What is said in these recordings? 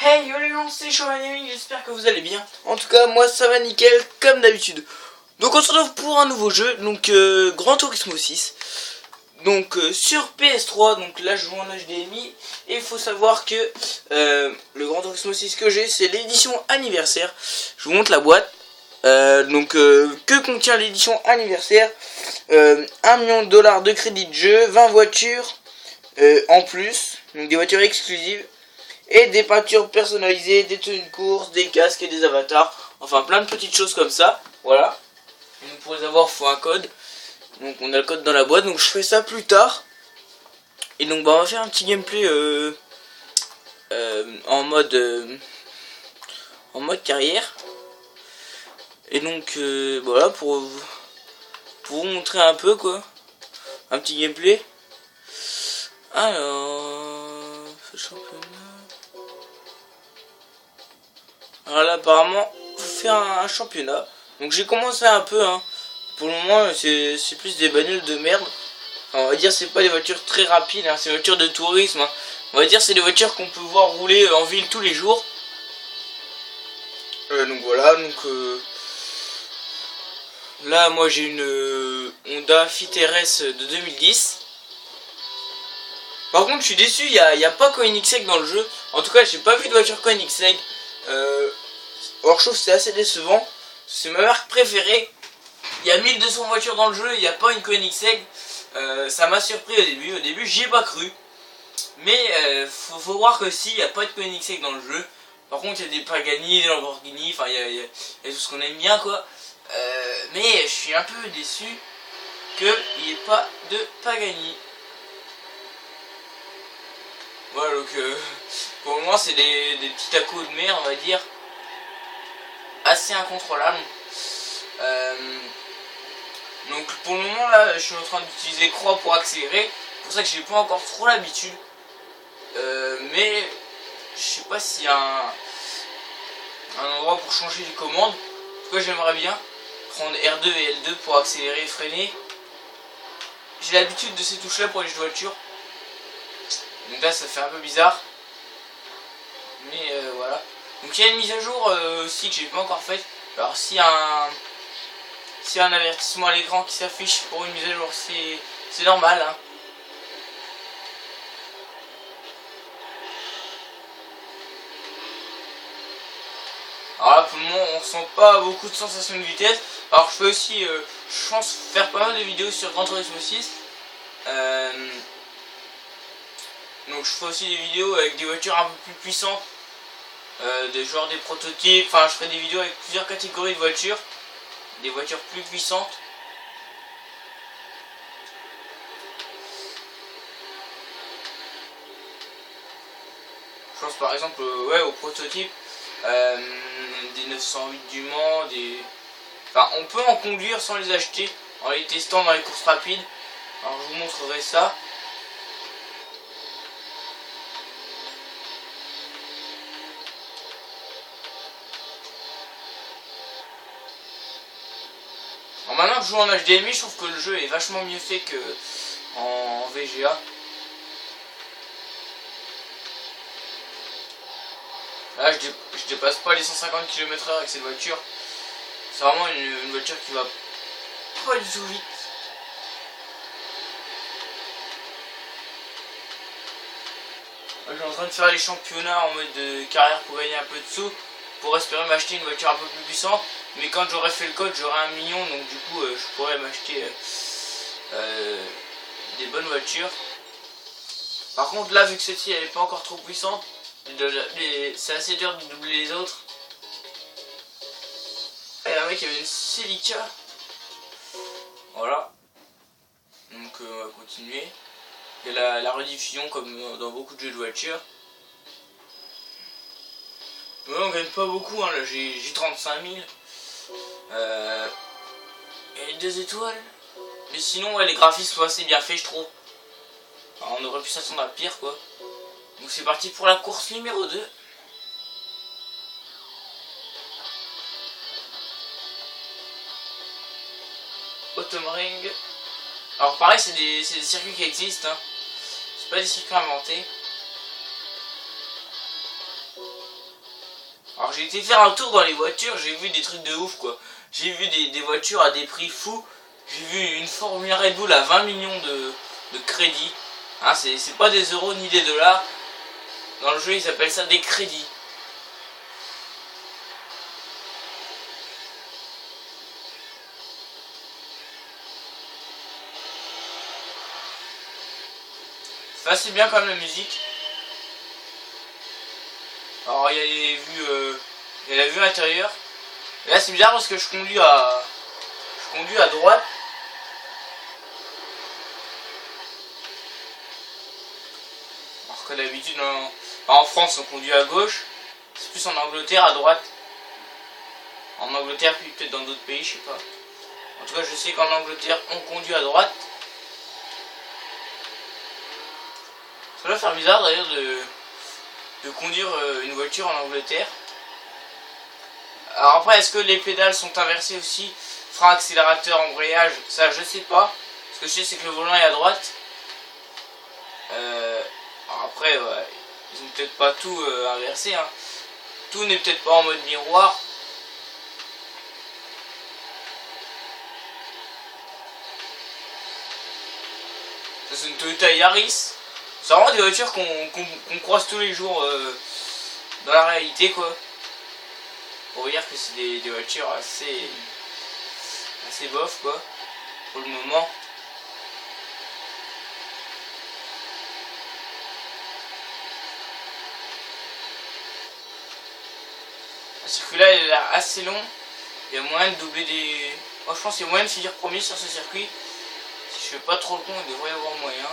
Hey yo les gens, c'est Chauvanemi, j'espère que vous allez bien. En tout cas, moi ça va nickel, comme d'habitude. Donc on se retrouve pour un nouveau jeu, donc Gran Turismo 6. Donc sur PS3, donc là je joue en HDMI. Et il faut savoir que le Gran Turismo 6 que j'ai, c'est l'édition anniversaire. Je vous montre la boîte. Que contient l'édition anniversaire? 1 million de dollars de crédit de jeu, 20 voitures en plus, donc des voitures exclusives. Et des peintures personnalisées, des tenues de course, des casques et des avatars. Enfin plein de petites choses comme ça. Voilà. Donc pour les avoir, il faut un code. Donc on a le code dans la boîte. Donc je fais ça plus tard. Et donc on va faire un petit gameplay en mode carrière. Et donc voilà pour vous montrer un peu quoi. Un petit gameplay. Alors ce championnat. Alors là apparemment faut faire un championnat. Donc j'ai commencé un peu hein. Pour le moment c'est plus des bagnoles de merde. Enfin, on va dire c'est pas des voitures très rapides hein. C'est des voitures de tourisme hein. On va dire c'est des voitures qu'on peut voir rouler en ville tous les jours. Donc voilà donc là moi j'ai une Honda Fit RS de 2010. Par contre je suis déçu, il y a pas Koenigsegg dans le jeu. En tout cas j'ai pas vu de voiture Koenigsegg. Alors je trouve que c'est assez décevant. C'est ma marque préférée. Il y a 1200 voitures dans le jeu, il n'y a pas une Koenigsegg. Ça m'a surpris au début. Au début j'y ai pas cru. Mais faut voir que si, il n'y a pas de Koenigsegg dans le jeu. Par contre il y a des Pagani, des Lamborghini, enfin il y a tout ce qu'on aime bien quoi. Mais je suis un peu déçu qu'il n'y ait pas de Pagani. Voilà donc pour le moment c'est des petits tacos de mer on va dire. Assez incontrôlable. Donc pour le moment là je suis en train d'utiliser croix pour accélérer. C'est pour ça que j'ai pas encore trop l'habitude. Mais je sais pas s'il y a un endroit pour changer les commandes. En tout cas j'aimerais bien prendre R2 et L2 pour accélérer et freiner. J'ai l'habitude de ces touches là pour les jeux de voiture. Donc là ça fait un peu bizarre. Mais voilà. Donc il y a une mise à jour aussi que j'ai pas encore faite. Alors s'il y a un avertissement à l'écran qui s'affiche pour une mise à jour, c'est normal hein. Alors là pour le moment on ressent pas beaucoup de sensations de vitesse. Alors je peux aussi je pense faire pas mal de vidéos sur Gran Turismo 6. Donc je ferai aussi des vidéos avec des voitures un peu plus puissantes. Des prototypes, enfin je ferai des vidéos avec plusieurs catégories de voitures. Des voitures plus puissantes. Je pense par exemple aux prototypes. Des 908 du Mans, enfin on peut en conduire sans les acheter en les testant dans les courses rapides. Alors je vous montrerai ça. Alors maintenant que je joue en HDMI, je trouve que le jeu est vachement mieux fait que en VGA. Là je dépasse pas les 150 km/h avec cette voiture. C'est vraiment une voiture qui va pas du tout vite. Là, je suis en train de faire les championnats en mode carrière pour gagner un peu de sous. Pour espérer m'acheter une voiture un peu plus puissante. Mais quand j'aurai fait le code j'aurai 1 million. Donc du coup je pourrais m'acheter des bonnes voitures. Par contre là vu que celle-ci elle est pas encore trop puissante, c'est assez dur de doubler les autres. Et un mec il y avait une Celica. Voilà. Donc on va continuer. Il y a la rediffusion comme dans beaucoup de jeux de voiture. Ouais, on gagne pas beaucoup hein, là j'ai 35 000. Et 2 étoiles. Mais sinon ouais, les graphismes sont assez bien faits je trouve. Alors, on aurait pu s'attendre à pire quoi. Donc c'est parti pour la course numéro 2. Autumn Ring. Alors pareil c'est des circuits qui existent hein. C'est pas des circuits inventés. Alors j'ai été faire un tour dans les voitures, j'ai vu des trucs de ouf quoi. J'ai vu des voitures à des prix fous. J'ai vu une Formule Red Bull à 20 millions de crédits. Hein, c'est pas des euros ni des dollars. Dans le jeu ils appellent ça des crédits. C'est assez bien quand même la musique. Alors il y a les vues, il y a la vue intérieure. Et là c'est bizarre parce que je conduis à droite. Alors que d'habitude en France on conduit à gauche. C'est plus en Angleterre à droite. En Angleterre puis peut-être dans d'autres pays, je sais pas. En tout cas je sais qu'en Angleterre on conduit à droite. Ça doit faire bizarre d'ailleurs de conduire une voiture en Angleterre. Alors après, est-ce que les pédales sont inversées aussi? Frein, accélérateur, embrayage, ça je sais pas. Ce que je sais c'est que le volant est à droite. Alors après, ouais, ils ont peut-être pas tout inversé. Hein. Tout n'est peut-être pas en mode miroir. Ça c'est une Toyota Yaris. C'est vraiment des voitures qu'on croise tous les jours dans la réalité quoi. Pour vous dire que c'est des voitures assez bof quoi, pour le moment. Le circuit là il a l'air assez long. Il y a moyen de doubler des... Oh, je pense qu'il y a moyen de finir premier sur ce circuit. Si je fais pas trop le con, il devrait y avoir moyen.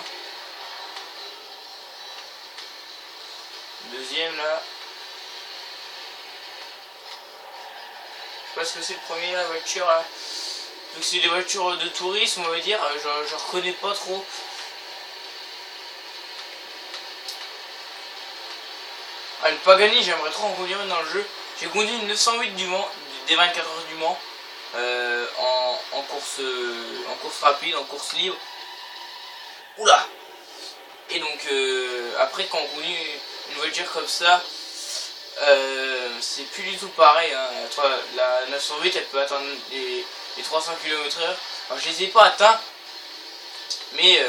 Deuxième là. Je sais pas ce que c'est le premier la voiture là. Donc c'est des voitures de tourisme on va dire. Je reconnais pas trop. Ah, une Pagani, j'aimerais trop en conduire une dans le jeu. J'ai conduit une 908 du Mans, des 24 heures du Mans. En course rapide, en course libre. Oula. Et donc après quand on conduit une voiture comme ça, c'est plus du tout pareil. Hein. La 908 elle peut atteindre les 300 km/h. Alors je les ai pas atteints, mais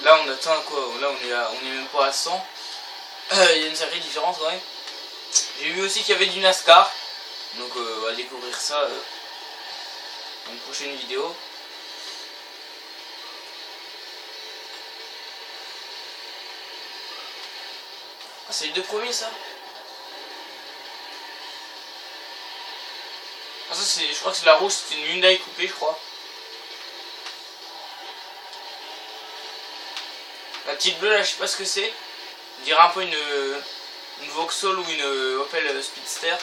là on atteint quoi? Là on est même pas à 100. Il y a une sacrée différence quand même. J'ai vu aussi qu'il y avait du NASCAR. Donc on va découvrir ça dans une prochaine vidéo. Ah, c'est les deux premiers ça. Ah ça c'est, je crois que c'est la rouge, c'était une Hyundai coupée je crois. La petite bleue là je sais pas ce que c'est. On dirait un peu une Vauxhall ou une Opel Speedster.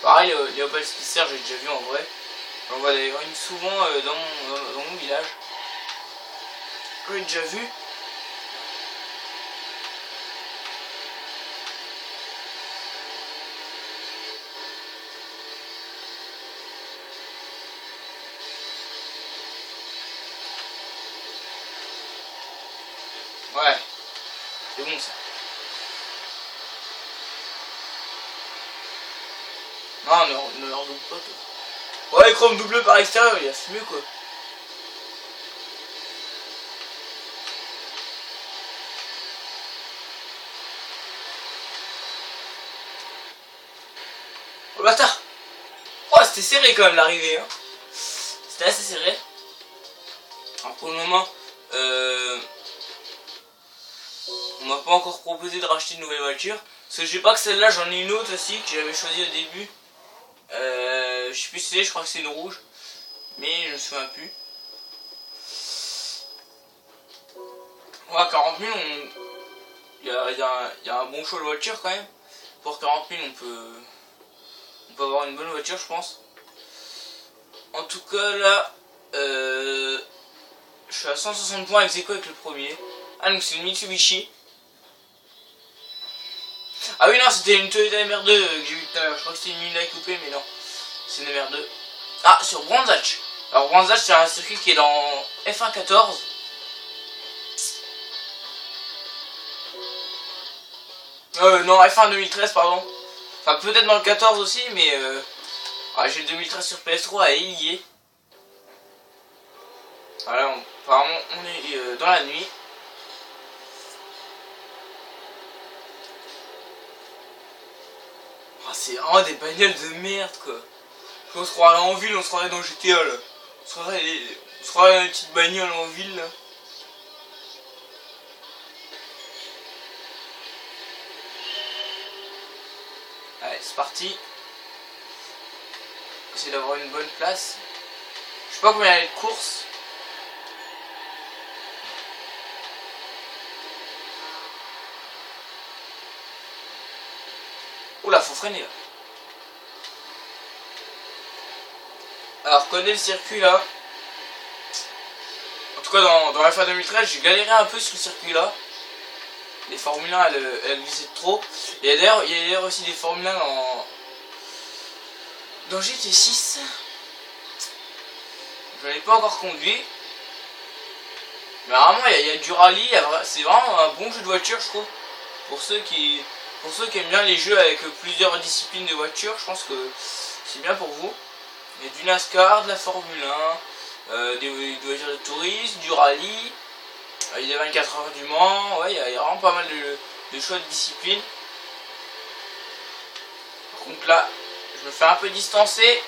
Pareil les Opel Speedster j'ai déjà vu en vrai. J'en vois d'ailleurs une souvent dans mon village. J'ai déjà vu. Ouais, c'est bon ça. Non, ne leur double pas toi. Ouais, chrome double par extérieur, il a fumé quoi. Oh le bâtard. Oh c'était serré quand même l'arrivée hein. C'était assez serré. Alors pour le moment, on m'a pas encore proposé de racheter une nouvelle voiture. Parce que je sais pas que celle-là, j'en ai une autre aussi que j'avais choisie au début. Je sais plus si c'est, je crois que c'est une rouge. Mais je me souviens plus. Ouais, 40 000, il y a un bon choix de voiture quand même. Pour 40 000, on peut avoir une bonne voiture, je pense. En tout cas, là, je suis à 160 points ex aequo avec le premier. Ah, donc c'est une Mitsubishi. Ah oui, non, c'était une Toyota MR2 que j'ai vu tout à l'heure. Je crois que c'était une Hyundai coupée, mais non. C'est une MR2. Ah, sur Brands Hatch. Alors, Brands Hatch, c'est un circuit qui est dans F1 14. Non, F1 2013, pardon. Enfin, peut-être dans le 14 aussi, mais j'ai le 2013 sur PS3 et il y est. Voilà, apparemment, on est dans la nuit. C'est vraiment des bagnoles de merde, quoi. On se croirait en ville, on se croirait dans GTA, là. On se croirait dans une petite bagnole en ville, là. Allez, c'est parti. Essayer d'avoir une bonne place. Je sais pas combien il y a de courses. Oula, faut freiner là. Alors, connais le circuit là. En tout cas, dans la fin 2013, j'ai galéré un peu sur le circuit là. Les Formule 1, elles visaient trop. Et d'ailleurs, il y a d'ailleurs aussi des Formule 1 dans GT6. Je n'en ai pas encore conduit. Mais vraiment, il y a du rallye. C'est vraiment un bon jeu de voiture, je trouve. Pour ceux qui aiment bien les jeux avec plusieurs disciplines de voiture, je pense que c'est bien pour vous. Il y a du NASCAR, de la Formule 1, des voitures de tourisme, du rallye, il y a 24 heures du Mans, ouais, il y a vraiment pas mal de choix de disciplines. Par contre là, je me fais un peu distancer.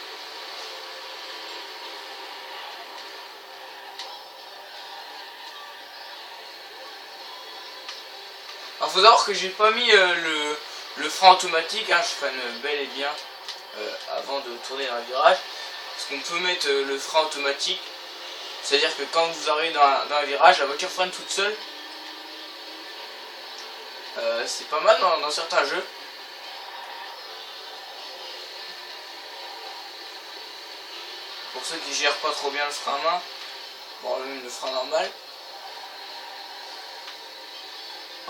Alors faut savoir que j'ai pas mis le frein automatique, hein, je freine bel et bien avant de tourner dans le virage. Parce qu'on peut mettre le frein automatique, c'est-à-dire que quand vous arrivez dans un virage, la voiture freine toute seule. C'est pas mal dans certains jeux. Pour ceux qui gèrent pas trop bien le frein à main, bon, même le frein normal.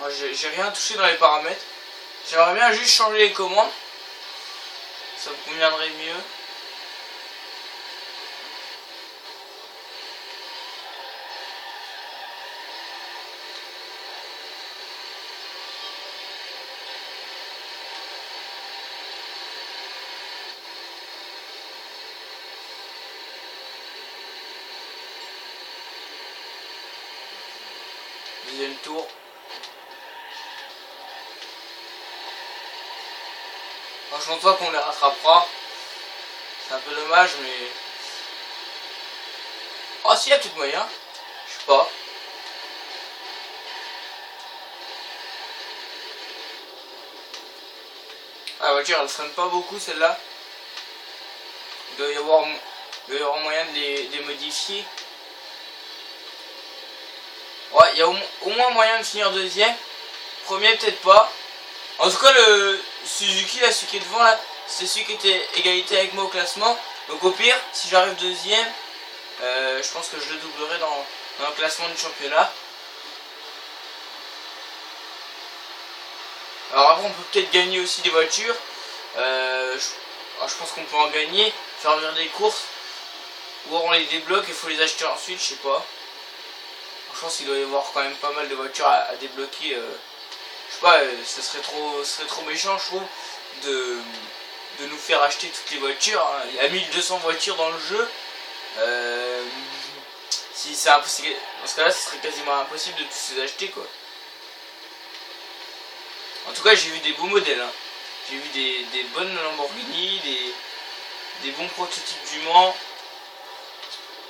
J'ai rien touché dans les paramètres. J'aimerais bien juste changer les commandes. Ça me conviendrait mieux. Deuxième tour. Je pense pas qu'on les rattrapera. C'est un peu dommage, mais... Oh si, il y a peut-être moyen. Je sais pas. Ah, la voiture elle freine pas beaucoup celle-là. Il doit y avoir moyen de les modifier. Ouais, il y a au moins moyen de finir deuxième. Premier peut-être pas. En tout cas le Suzuki là, celui qui est devant là, c'est celui qui était égalité avec moi au classement. Donc au pire, si j'arrive deuxième, je pense que je le doublerai dans le classement du championnat. Alors après on peut peut-être gagner aussi des voitures. Je pense qu'on peut en gagner, faire venir des courses. Ou alors on les débloque et il faut les acheter ensuite, je sais pas. Je pense qu'il doit y avoir quand même pas mal de voitures à débloquer. Je sais pas, ce serait trop méchant, je trouve, de nous faire acheter toutes les voitures. Hein. Il y a 1200 voitures dans le jeu. Si c'est impossible, dans ce cas-là, ce serait quasiment impossible de tous les acheter, quoi. En tout cas, j'ai vu des beaux modèles. Hein. J'ai vu des bonnes Lamborghini, des bons prototypes du Mans.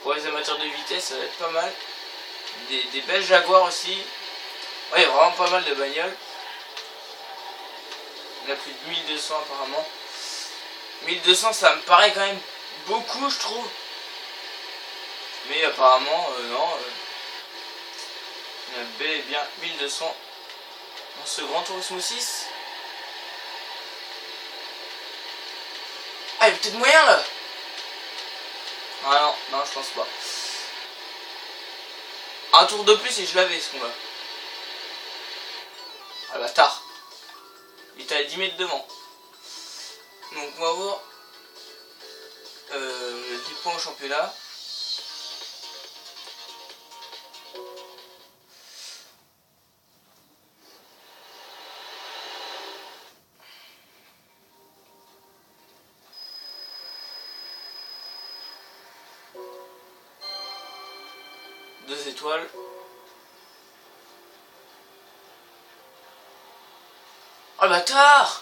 Pour les amateurs de vitesse, ça va être pas mal. Des belles Jaguars aussi. Ouais, il y a vraiment pas mal de bagnoles. Il y en a plus de 1200 apparemment. 1200, ça me paraît quand même beaucoup, je trouve. Mais apparemment, non. Il y en a bel et bien 1200 dans ce Gran Turismo 6. Ah, il y a peut-être moyen là. Ah non, je pense pas. Un tour de plus et je l'avais ce combat. Ah bâtard. Il était à 10 mètres devant. Donc on va voir les points au championnat. 2 étoiles. Oh bâtard!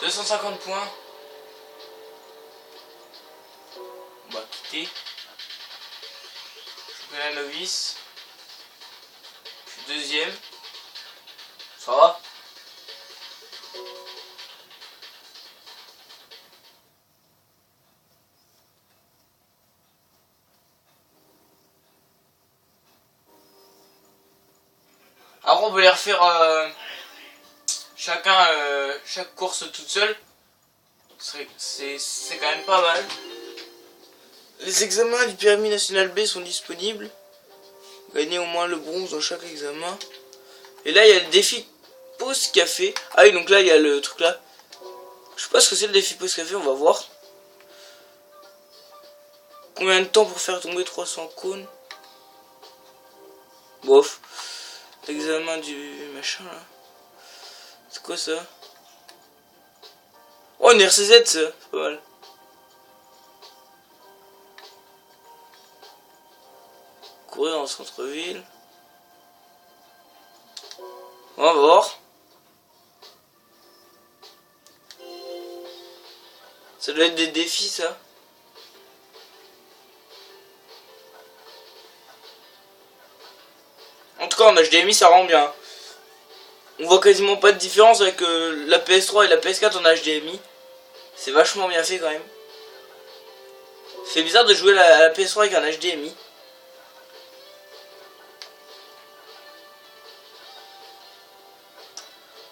250 points. On va quitter. Championnat novice. Je suis deuxième. Ça va? Après on peut les refaire chacun chaque course toute seule. C'est quand même pas mal. Les examens du permis national B sont disponibles. Gagnez au moins le bronze dans chaque examen. Et là il y a le défi pause café. Ah oui, donc là il y a le truc là. Je sais pas ce que c'est le défi pause café, on va voir. Combien de temps pour faire tomber 300 cônes? Bof. L'examen du machin là. C'est quoi ça? Oh, une RCZ, ça, c'est pas mal. Courir en centre-ville. On va voir. Ça doit être des défis, ça. En tout cas, en HDMI, ça rend bien. On voit quasiment pas de différence avec la PS3 et la PS4 en HDMI. C'est vachement bien fait quand même. C'est bizarre de jouer à la PS3 avec un HDMI.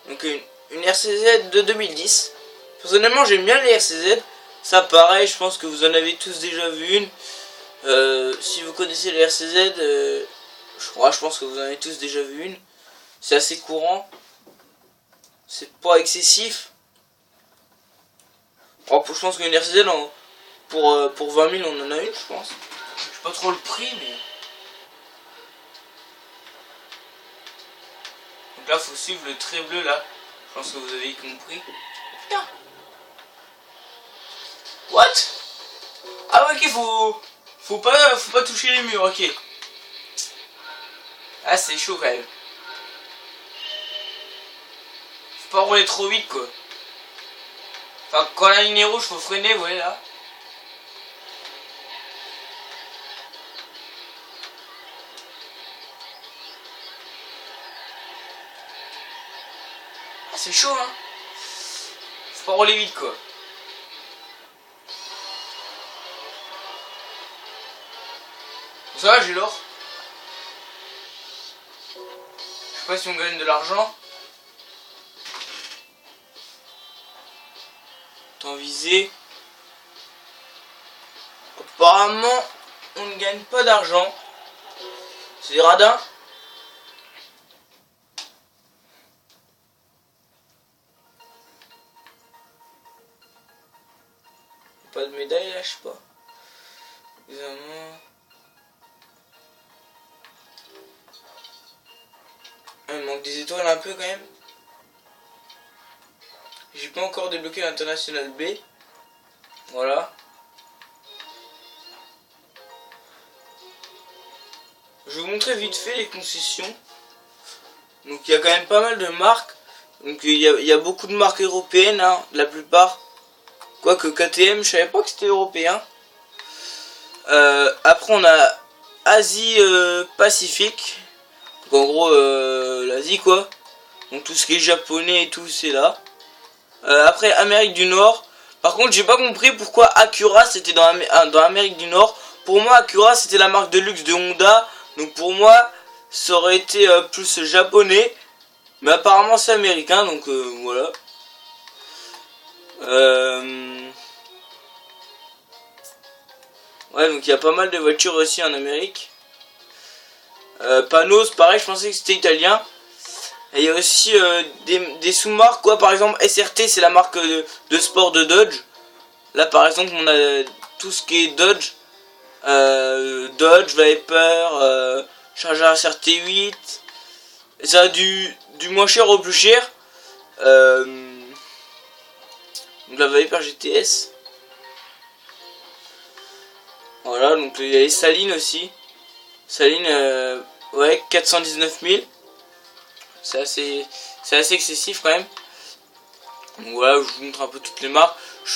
Donc une RCZ de 2010. Personnellement j'aime bien les RCZ. Ça pareil, je pense que vous en avez tous déjà vu une. Si vous connaissez les RCZ, je pense que vous en avez tous déjà vu une. C'est assez courant. C'est pas excessif. Oh, je pense qu'une RCZ pour 20 000 on en a une, je pense. Je sais pas trop le prix, mais... Donc là faut suivre le trait bleu là. Je pense que vous avez compris. Putain. What? Ah ouais, ok, faut pas toucher les murs, ok. Ah c'est chaud quand même. Faut pas rouler trop vite quoi. Enfin quand la ligne est rouge faut freiner, vous voyez là. Ah c'est chaud hein. Faut pas rouler vite quoi. Ça va, j'ai l'or. Je sais pas si on gagne de l'argent. Temps visé. Apparemment, on ne gagne pas d'argent. C'est des radins. Pas de médaille là, je sais pas. Examen. Ah, il manque des étoiles un peu quand même. J'ai pas encore débloqué l'international B. Voilà. Je vais vous montrer vite fait les concessions. Donc il y a quand même pas mal de marques. Donc il y a beaucoup de marques européennes, hein, la plupart. Quoique KTM, je savais pas que c'était européen. Après on a Asie Pacifique. Donc en gros l'Asie quoi. Donc tout ce qui est japonais et tout c'est là. Après Amérique du Nord. Par contre j'ai pas compris pourquoi Acura c'était dans Amérique du Nord. Pour moi Acura c'était la marque de luxe de Honda. Donc pour moi ça aurait été plus japonais. Mais apparemment c'est américain donc voilà. Ouais donc il y a pas mal de voitures aussi en Amérique. Panos pareil je pensais que c'était italien. Et il y a aussi des sous-marques quoi, par exemple SRT c'est la marque de sport de Dodge. Là par exemple on a tout ce qui est Dodge. Dodge, Viper, Charger SRT 8. Et ça a du moins cher au plus cher. Donc la Viper GTS. Voilà donc il y a les salines aussi. Saline, ouais, 419 000. C'est assez excessif quand même. Donc voilà, je vous montre un peu toutes les marques. Je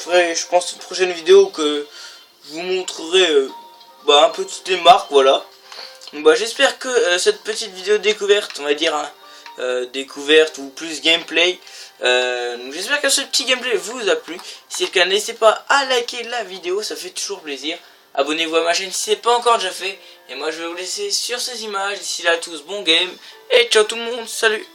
ferai, je pense, une prochaine vidéo que je vous montrerai un peu toutes les marques, voilà. Donc j'espère que cette petite vidéo découverte, on va dire, hein, découverte ou plus gameplay, donc j'espère que ce petit gameplay vous a plu. Si c'est le cas, n'hésitez pas à liker la vidéo, ça fait toujours plaisir. Abonnez-vous à ma chaîne si ce n'est pas encore déjà fait. Et moi je vais vous laisser sur ces images. D'ici là à tous, bon game. Et ciao tout le monde, salut.